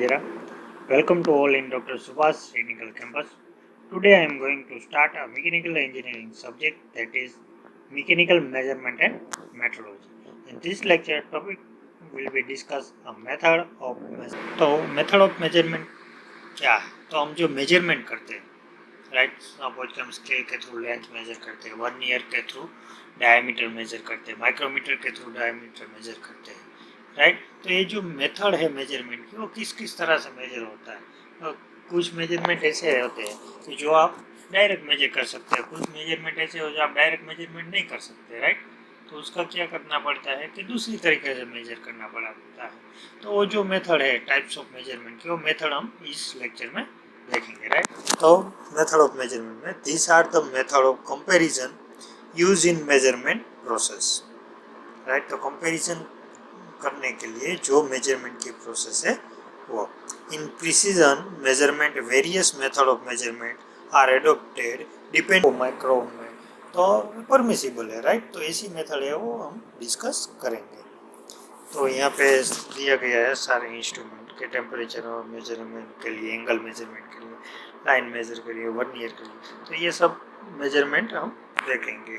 Vajra. Welcome to all in Dr. Subhash Technical Campus. Today I am going to start a mechanical engineering subject, that is mechanical measurement and metrology. In this lecture topic will be discuss a method of measurement. तो method of measurement क्या है? तो हम जो measurement करते हैं, right, suppose कि हम स्केल के थ्रू लेंथ मेजर करते हैं, वर्नियर के थ्रू डायमीटर मेजर करते हैं, माइक्रोमीटर के थ्रू डायमीटर मेजर करते हैं, राइट। तो ये जो मेथड है मेजरमेंट की, वो किस किस तरह से मेजर होता है। तो कुछ मेजरमेंट ऐसे होते हैं कि जो आप डायरेक्ट मेजर कर सकते हैं, कुछ मेजरमेंट ऐसे हो जो आप डायरेक्ट मेजरमेंट नहीं कर सकते, राइट। तो उसका क्या करना पड़ता है कि दूसरी तरीके से मेजर करना पड़ता है। तो वो जो मेथड है टाइप्स ऑफ मेजरमेंट की, वो मेथड हम इस लेक्चर में देखेंगे, राइट। तो मेथड ऑफ मेजरमेंट में this are the method of comparison use in measurement process, right. तो कंपैरिजन करने के लिए जो मेजरमेंट की प्रोसेस है वो in precision measurement various method of measurement are adopted depend micron में, तो परमिसिबल है, राइट। तो ऐसी मेथड है वो हम डिस्कस करेंगे। तो यहाँ पे दिया गया है सारे इंस्ट्रूमेंट के टेम्परेचर और मेजरमेंट के लिए, एंगल मेजरमेंट के लिए, लाइन मेजर के लिए, वर्नियर के लिए, तो ये सब मेजरमेंट हम देखेंगे।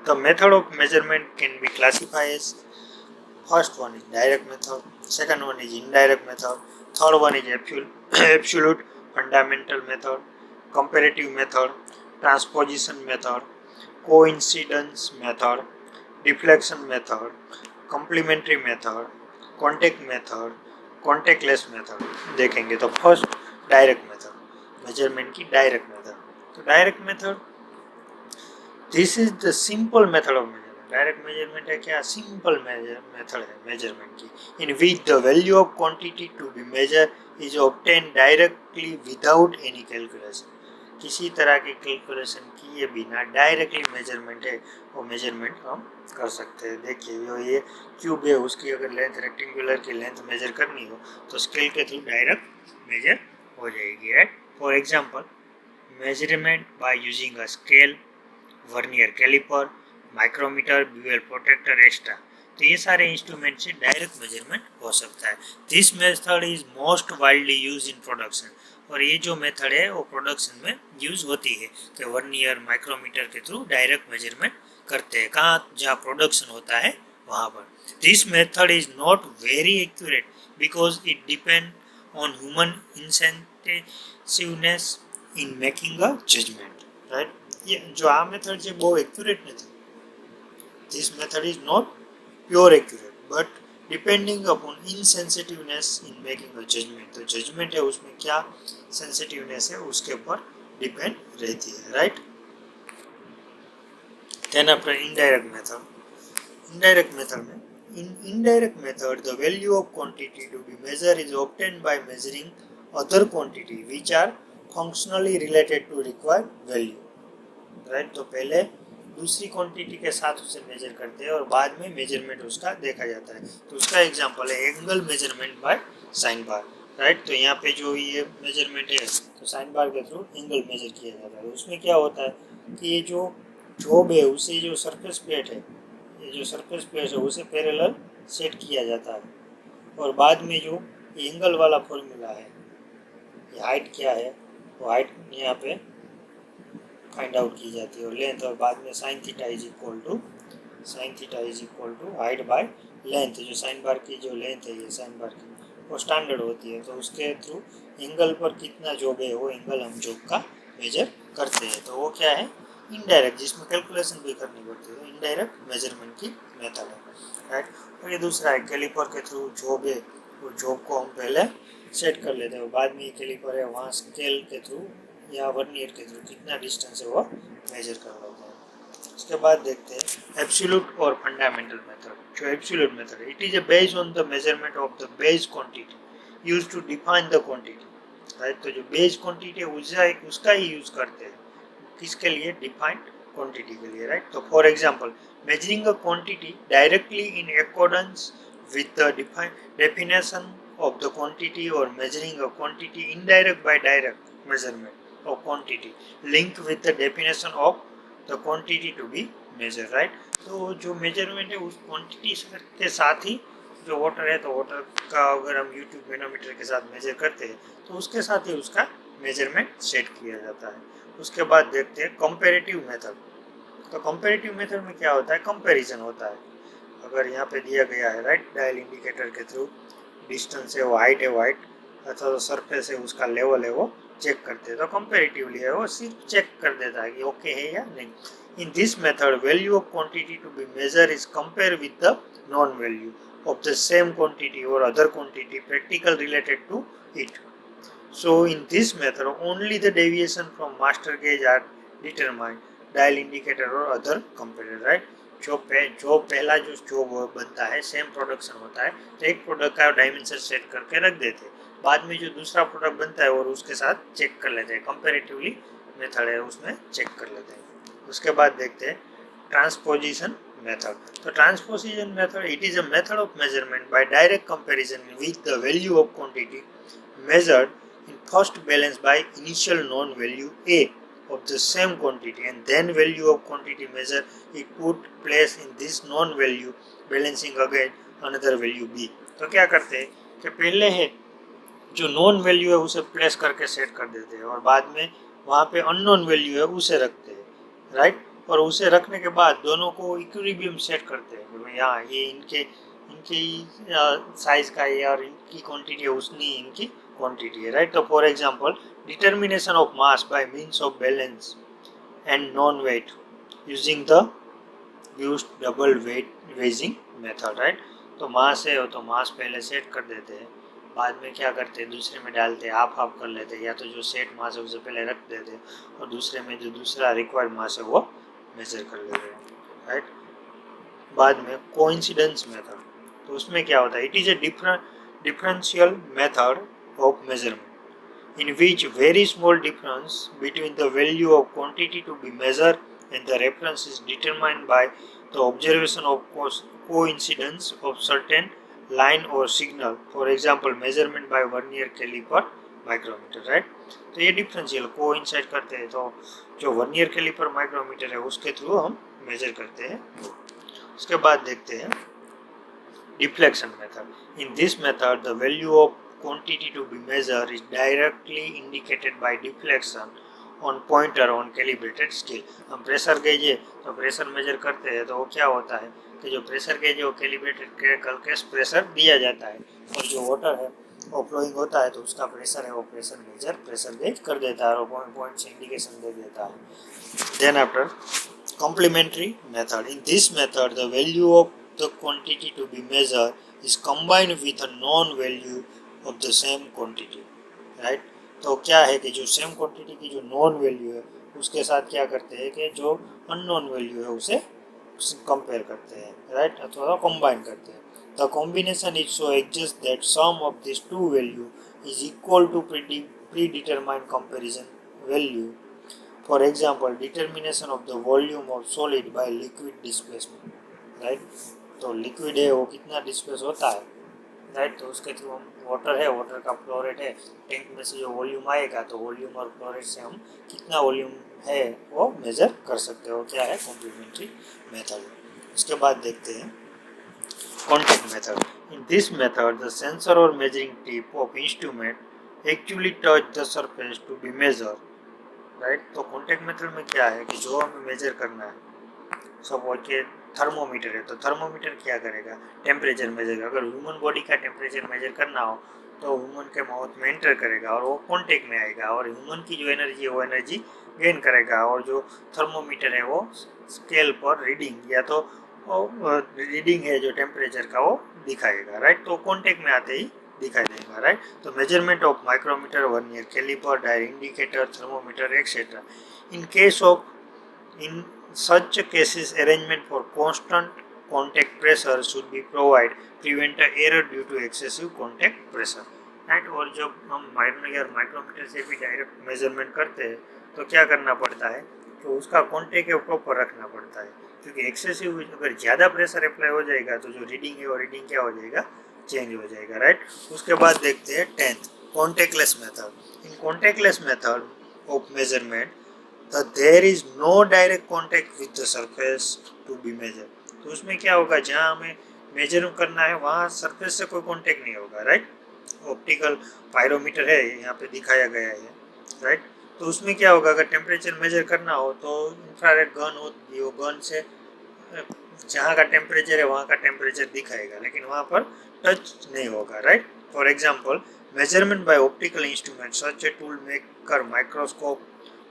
The method of measurement can be classified as first one is direct method, second one is indirect method, third one is absolute fundamental method, comparative method, transposition method, coincidence method, deflection method, complementary method, contact method, contactless method देखेंगे। तो first direct method, measurement की direct method. तो direct method, this is the simple method of direct measurement है क्या, simple method है measurement की, in which the value of quantity to be measure is obtain directly without any calculation. किसी तरह की calculation किए बिना डायरेक्टली मेजरमेंट है, वो मेजरमेंट हम कर सकते हैं। देखिए वो ये क्यूब है, उसकी अगर लेंथ रेक्टेंगुलर की लेंथ मेजर करनी हो तो स्केल के थ्रू डायरेक्ट मेजर हो जाएगी, right. For example measurement by using a scale, vernier caliper, micrometer, bevel protractor extra, तो ये सारे इंस्ट्रूमेंट से डायरेक्ट मेजरमेंट हो सकता है। This method is most widely use in production, और ये जो मेथड है वो प्रोडक्शन में यूज होती है कि वर्नियर माइक्रोमीटर के थ्रू डायरेक्ट मेजरमेंट करते हैं, कहाँ जहाँ प्रोडक्शन होता है वहाँ पर। This method is not very accurate because it depend on human insensitiveness in making a judgement, right. ये जो आ मेथड છે બહુ એક્યુરેટ નથી. This method is not pure accurate but depending upon insensitiveness in making a judgment. तो judgement है उसमें क्या sensitiveness है उसके ऊपर डिपेंड रहती है, right. Then after indirect method, indirect method में in indirect method the value of quantity to be measured is obtained by measuring other quantity which are functionally related to required value, right. तो पहले दूसरी quantity के साथ उसे major करते हैं और बाद में मेजरमेंट उसका देखा जाता है। तो उसका एग्जांपल है angle measurement by sine bar, right. तो यहाँ पे जो ये मेजरमेंट है तो साइन बार के थ्रू एंगल मेजर किया जाता है। उसमें क्या होता है कि ये जो जॉब है उसे जो सरफेस प्लेट है, ये जो सरफेस प्लेट है उसे पैरेलल सेट किया जाता है, और बाद में जो एंगल वाला फॉर्मूला है, ये हाइट क्या है, वो हाइट यहाँ पे फाइंड आउट की जाती है, और लेंथ, और बाद में sine theta is equal to height by length. जो साइन बार की जो लेंथ है, ये साइन बार की वो स्टैंडर्ड होती है, तो उसके थ्रू एंगल पर कितना जॉब है वो एंगल हम जॉब का मेजर करते हैं। तो वो क्या है, इनडायरेक्ट, जिसमें कैलकुलेशन भी करनी पड़ती है, इनडायरेक्ट मेजरमेंट की मेथड है, राइट। और ये दूसरा है कैलिपर के थ्रू जॉब है, वो जॉब को हम पहले सेट कर लेते हैं, बाद में ये कैलिपर है वहाँ स्केल के थ्रू या वर्नियर के थ्रू कितना डिस्टेंस है वो मेजर कर लेते हैं। उसके बाद देखते हैं एब्सोल्यूट और फंडामेंटल मेथड। जो एब्सोल्यूट मेथड है, it is based on the measurement of the base quantity used to define the quantity, right. तो जो बेस क्वांटिटी है उसका ही यूज करते हैं, किसके लिए, डिफाइंड क्वांटिटी के लिए, राइट। तो for example measuring a quantity directly in accordance with the definition of the quantity or measuring a quantity indirect by direct measurement of quantity linked with the definition of the quantity to be measured, right। तो जो measurement है उस quantity के साथ ही जो water है, तो water का अगर हम यूट्यूब मैनोमीटर के साथ मेजर करते हैं तो उसके साथ ही उसका मेजरमेंट सेट किया जाता है। उसके बाद देखते हैं कंपैरेटिव मेथड। तो कंपैरेटिव मेथड में क्या होता है, कंपैरिजन होता है। अगर यहाँ पे दिया गया है राइट, डायल इंडिकेटर के थ्रू डिस्टेंस है वो हाइट है वाइट अथवा तो सरफेस है उसका लेवल है वो चेक करते हैं, तो कंपैरेटिवली है वो सिर्फ चेक कर देता है कि ओके है या नहीं। In this method value of quantity to be measure is compare with the known value of the same quantity और other quantity practical related to it. So in this method only the deviation from master gauge are determined, dial indicator और other comparator, right? जो पहला जो बनता है same production होता है तो एक प्रोडक्ट का डायमेंशन सेट करके रख देते हैं, बाद में जो दूसरा प्रोडक्ट बनता है और उसके साथ चेक कर लेते हैं, कंपैरेटिवली मेथड है उसमें चेक कर लेते हैं। उसके बाद देखते हैं ट्रांसपोजिशन मेथड। तो transposition method it is a method of measurement by direct comparison with the value of quantity measured in first balance by initial known value A of the same quantity and then value of quantity measure it put place in this known value balancing again another value B। तो क्या करते हैं कि पहले है जो non value है उसे प्लेस करके सेट कर देते हैं और बाद में वहाँ पे अननोन वैल्यू है उसे रखते हैं राइट, और उसे रखने के बाद दोनों को इक्विलिब्रियम सेट करते हैं कि यहाँ ये इनके साइज का है और इनकी क्वांटिटी है उतनी इनकी क्वांटिटी है राइट। तो for example determination of mass by means of balance and known weight using the used double weight weighing method right. तो मास है तो मास पहले सेट कर देते हैं, बाद में क्या करते हैं दूसरे में डालते हैं, हाफ हाफ कर लेते हैं, या तो जो सेट मास है उसे पहले रख देते हैं और दूसरे में जो दूसरा रिक्वायर्ड मास है वो मेजर कर लेते हैं राइट। बाद में कोइंसिडेंस मेथड, तो उसमें क्या होता है, it is a differential method of measurement in which very small difference between the value of quantity to be measured and the reference is determined by the observation of coincidence of certain line or signal, for example measurement by vernier caliper micrometer right। तो ये differential coincide करते हैं, तो जो vernier caliper micrometer है उसके through हम major करते हैं। उसके बाद देखते हैं deflection method. In this method the value of quantity to be measured is directly indicated by deflection on pointer on calibrated scale। हम प्रेशर गेज है तो प्रेशर मेजर करते हैं तो वो क्या होता है कि जो प्रेशर गेज है वो कैलिब्रेटेड करके प्रेशर दिया जाता है और जो वाटर है वो फ्लोइंग होता है तो उसका प्रेशर है वो प्रेशर मेजर प्रेशर गेज कर देता है और पॉइंट से इंडिकेशन दे देता है। Then after complementary method, in this method the value of the quantity to be measured is combined with a known value of the same quantity right। तो क्या है कि जो सेम क्वांटिटी की जो नॉन वैल्यू है उसके साथ क्या करते हैं कि जो अननोन वैल्यू है उसे कंपेयर करते हैं राइट, अथवा कंबाइन करते हैं। The combination is so adjust that sum of this two value is equal to predetermined comparison value, for example determination of the volume of solid by liquid displacement right. तो liquid है वो कितना displace होता है right, तो उसके through हम water है, वाटर का फ्लो रेट है, टैंक में से जो वॉल्यूम आएगा तो वॉल्यूम और फ्लो रेट से हम कितना वॉल्यूम है वो मेजर कर सकते हो, क्या है कॉम्प्लीमेंट्री मेथड। उसके बाद देखते हैं contact method. In this method the sensor और measuring tip of instrument actually touch the surface to be measure right. तो कॉन्टैक्ट मेथड में क्या है कि जो हमें मेजर करना है, सपोज के थर्मोमीटर है तो थर्मोमीटर क्या करेगा, टेम्परेचर मेजर करेगा। अगर ह्यूमन बॉडी का टेम्परेचर मेजर करना हो तो ह्यूमन के माउथ में एंटर करेगा और वो कॉन्टेक्ट में आएगा और ह्यूमन की जो एनर्जी है वो एनर्जी गेन करेगा और जो थर्मोमीटर है वो स्केल पर रीडिंग या तो रीडिंग है जो टेम्परेचर का वो दिखाएगा राइट। तो कॉन्टेक्ट में आते ही दिखाई देगा राइट। तो measurement of micrometer, vernier caliper, dial indicator, thermometer etcetera. In case of in such cases arrangement for constant contact pressure should be provided prevent error due to excessive contact pressure right। और जब हम micrometer से भी direct measurement करते हैं तो क्या करना पड़ता है तो उसका कॉन्टेक्ट है प्रॉपर रखना पड़ता है, क्योंकि एक्सेसिव अगर ज़्यादा प्रेशर अप्लाई हो जाएगा तो जो रीडिंग है वो रीडिंग क्या हो जाएगा, चेंज हो जाएगा राइट। उसके बाद देखते हैं 10th contact lens method. In contact lens method of measurement there is no direct contact with the surface to be measured। तो उसमें क्या होगा, जहाँ हमें मेजर करना है वहाँ सरफेस से कोई कांटेक्ट नहीं होगा, राइट। ऑप्टिकल पायरोमीटर है, यहाँ पे दिखाया गया है, राइट। तो उसमें क्या होगा, अगर टेम्परेचर मेजर करना हो तो इंफ्रारेड गन होती है, वो गन से जहाँ का टेम्परेचर है वहाँ का टेम्परेचर दिखाएगा, लेकिन वहाँ पर टच नहीं होगा, right. For example measurement by optical instrument such a tool maker microscope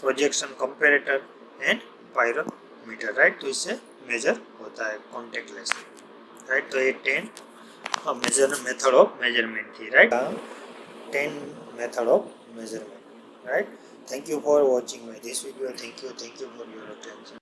projection comparator and pyrometer, right. तो इससे मेजर होता है कॉन्टेक्टलेस, राइट। तो ये 10 मेजर मेथड ऑफ मेजरमेंट थी, right. 10 method of measurement, right. Thank you for watching my this video. Thank you for your attention.